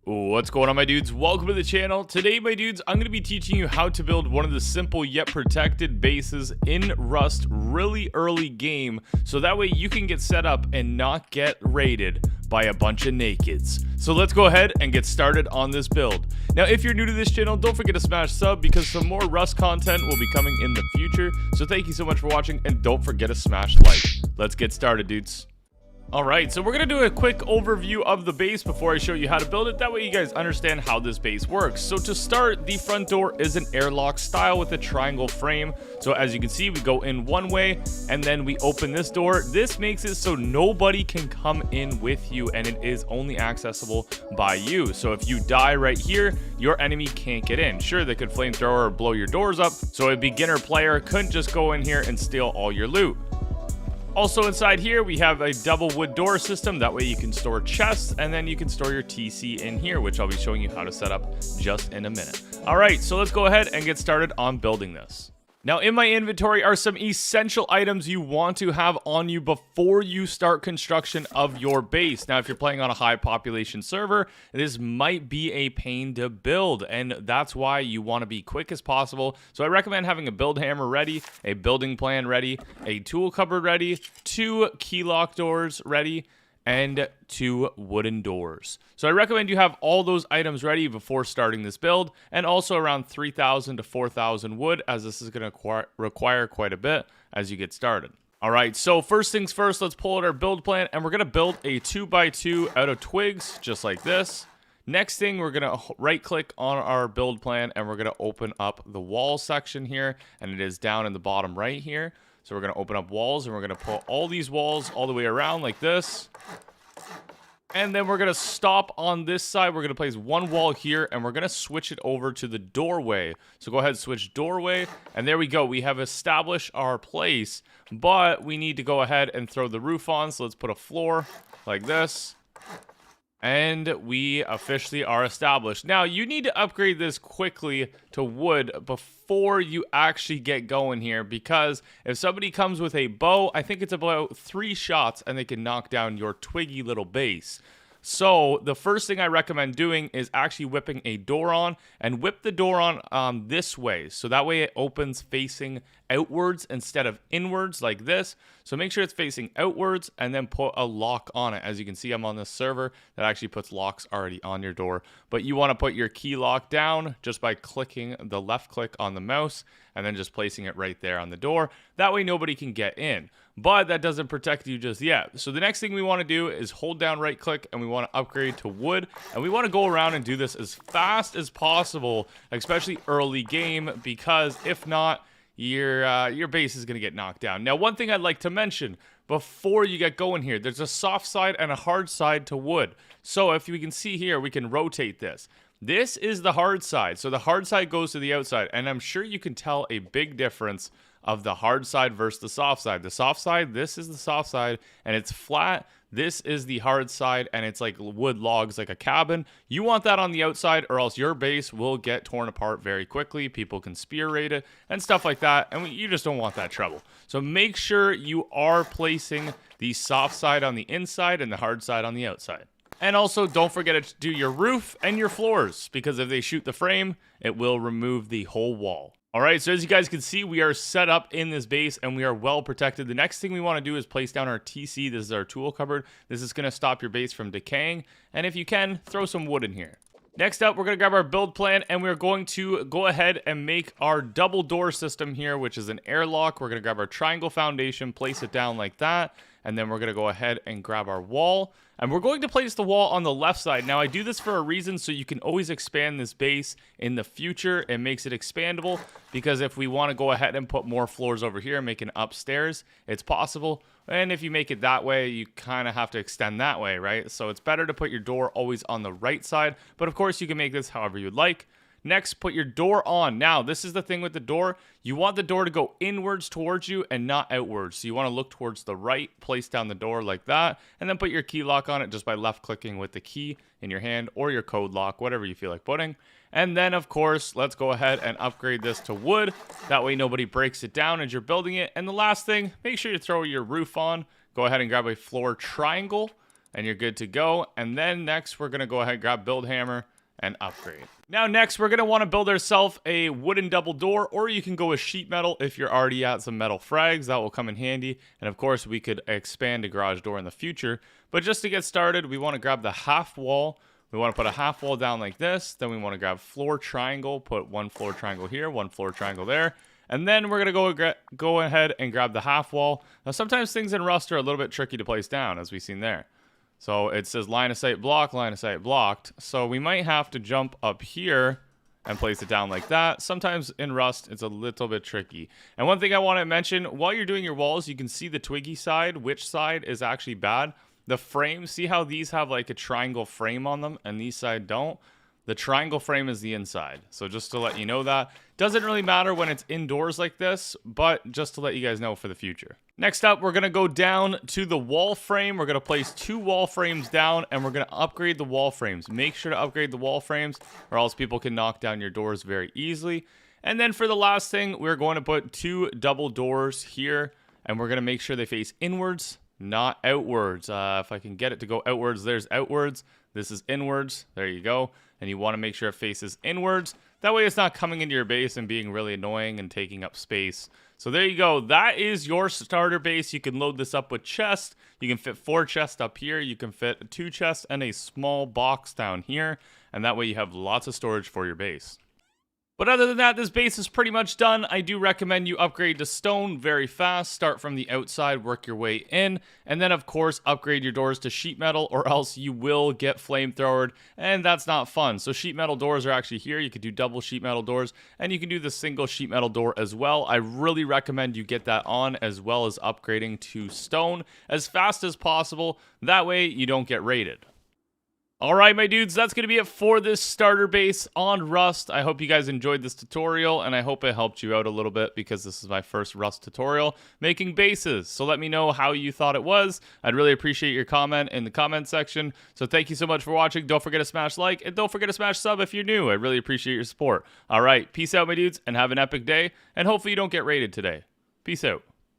What's going on, my dudes? Welcome to the channel. Today, my dudes, I'm going to be teaching you how to build one of the simple yet protected bases in Rust really early game, so that way you can get set up and not get raided by a bunch of nakeds. So let's go ahead and get started on this build. Now, if you're new to this channel, don't forget to smash sub because some more Rust content will be coming in the future. So thank you so much for watching, and don't forget to smash like. Let's get started, dudes. Alright, so we're going to do a quick overview of the base before I show you how to build it. That way you guys understand how this base works. So to start, the front door is an airlock style with a triangle frame. So as you can see, we go in one way and then we open this door. This makes it so nobody can come in with you and it is only accessible by you. So if you die right here, your enemy can't get in. Sure, they could flamethrower or blow your doors up, so a beginner player couldn't just go in here and steal all your loot. Also inside here, we have a double wood door system. That way you can store chests and then you can store your TC in here, which I'll be showing you how to set up just in a minute. All right, so let's go ahead and get started on building this. Now, in my inventory are some essential items you want to have on you before you start construction of your base. Now, if you're playing on a high population server, this might be a pain to build, and that's why you want to be quick as possible. So I recommend having a build hammer ready, a building plan ready, a tool cupboard ready, 2 key lock doors ready, and 2 wooden doors. So I recommend you have all those items ready before starting this build, and also around 3,000 to 4,000 wood, as this is going to require quite a bit as you get started. All right, so first things first, let's pull out our build plan, and we're going to build a 2x2 out of twigs, just like this. Next thing, we're going to right click on our build plan, and we're going to open up the wall section here, and it is down in the bottom right here. So we're going to open up walls, and we're going to pull all these walls all the way around like this. And then we're going to stop on this side. We're going to place one wall here, and we're going to switch it over to the doorway. So go ahead and switch doorway, and there we go. We have established our place, but we need to go ahead and throw the roof on. So let's put a floor like this. And we officially are established. Now, you need to upgrade this quickly to wood before you actually get going here, because if somebody comes with a bow, I think it's about 3 shots and they can knock down your twiggy little base. So the first thing I recommend doing is actually whipping a door on, and whip the door on this way. So that way it opens facing outwards instead of inwards like this. So make sure it's facing outwards and then put a lock on it. As you can see, I'm on this server that actually puts locks already on your door. But you want to put your key lock down just by clicking the left click on the mouse and then just placing it right there on the door. That way nobody can get in. But that doesn't protect you just yet. So the next thing we want to do is hold down right click, and we want to upgrade to wood. And we want to go around and do this as fast as possible, especially early game, because if not, your base is going to get knocked down. Now, one thing I'd like to mention before you get going here, there's a soft side and a hard side to wood. So if we can see here, we can rotate this. This is the hard side. So the hard side goes to the outside, and I'm sure you can tell a big difference of the hard side versus the soft side. The soft side, this is the soft side, and it's flat. This is the hard side, and it's like wood logs, like a cabin. You want that on the outside, or else your base will get torn apart very quickly. People can spear raid it and stuff like that, and you just don't want that trouble. So make sure you are placing the soft side on the inside and the hard side on the outside. And also, don't forget to do your roof and your floors, because if they shoot the frame, it will remove the whole wall. All right, so as you guys can see, we are set up in this base and we are well protected. The next thing we want to do is place down our TC. This is our tool cupboard. This is going to stop your base from decaying. And if you can, throw some wood in here. Next up, we're going to grab our build plan, and we're going to go ahead and make our double door system here, which is an airlock. We're going to grab our triangle foundation, place it down like that, and then we're going to go ahead and grab our wall. And we're going to place the wall on the left side. Now, I do this for a reason, so you can always expand this base in the future. It makes it expandable, because if we want to go ahead and put more floors over here and make an upstairs, it's possible. And if you make it that way, you kind of have to extend that way, right? So it's better to put your door always on the right side. But of course, you can make this however you'd like. Next, put your door on. Now, this is the thing with the door. You want the door to go inwards towards you and not outwards. So you want to look towards the right, place down the door like that, and then put your key lock on it just by left clicking with the key in your hand, or your code lock, whatever you feel like putting. And then, of course, let's go ahead and upgrade this to wood. That way nobody breaks it down as you're building it. And the last thing, make sure you throw your roof on. Go ahead and grab a floor triangle. and you're good to go. And then next, we're going to go ahead and grab build hammer and upgrade. Now next, we're going to want to build ourselves a wooden double door, or you can go with sheet metal if you're already at some metal frags. That will come in handy. And of course, we could expand a garage door in the future. But just to get started, we want to grab the half wall. We want to put a half wall down like this. Then we want to grab floor triangle, put one floor triangle here, one floor triangle there. And then we're going to go ahead and grab the half wall. Now, sometimes things in Rust are a little bit tricky to place down, as we've seen there. So it says line of sight block, line of sight blocked. So we might have to jump up here and place it down like that. Sometimes in Rust, it's a little bit tricky. And one thing I want to mention, while you're doing your walls, you can see the twiggy side, which side is actually bad. The frame, see how these have like a triangle frame on them and these side don't? The triangle frame is the inside. So just to let you know that. Doesn't really matter when it's indoors like this, but just to let you guys know for the future. Next up, we're going to go down to the wall frame. We're going to place 2 wall frames down, and we're going to upgrade the wall frames. Make sure to upgrade the wall frames, or else people can knock down your doors very easily. And then for the last thing, we're going to put 2 double doors here, and we're going to make sure they face inwards, not outwards. If I can get it to go outwards, there's outwards. This is inwards. There you go. And you want to make sure it faces inwards. That way it's not coming into your base and being really annoying and taking up space. So there you go. That is your starter base. You can load this up with chests. You can fit 4 chests up here. You can fit 2 chests and a small box down here. And that way you have lots of storage for your base. But other than that, this base is pretty much done. I do recommend you upgrade to stone very fast. Start from the outside, work your way in. And then, of course, upgrade your doors to sheet metal, or else you will get flamethrowered, and that's not fun. So sheet metal doors are actually here. You could do double sheet metal doors, and you can do the single sheet metal door as well. I really recommend you get that on, as well as upgrading to stone as fast as possible. That way, you don't get raided. Alright, my dudes, that's going to be it for this starter base on Rust. I hope you guys enjoyed this tutorial, and I hope it helped you out a little bit, because this is my first Rust tutorial making bases. So let me know how you thought it was. I'd really appreciate your comment in the comment section. So thank you so much for watching. Don't forget to smash like, and don't forget to smash sub if you're new. I really appreciate your support. Alright, peace out, my dudes, and have an epic day, and hopefully you don't get raided today. Peace out.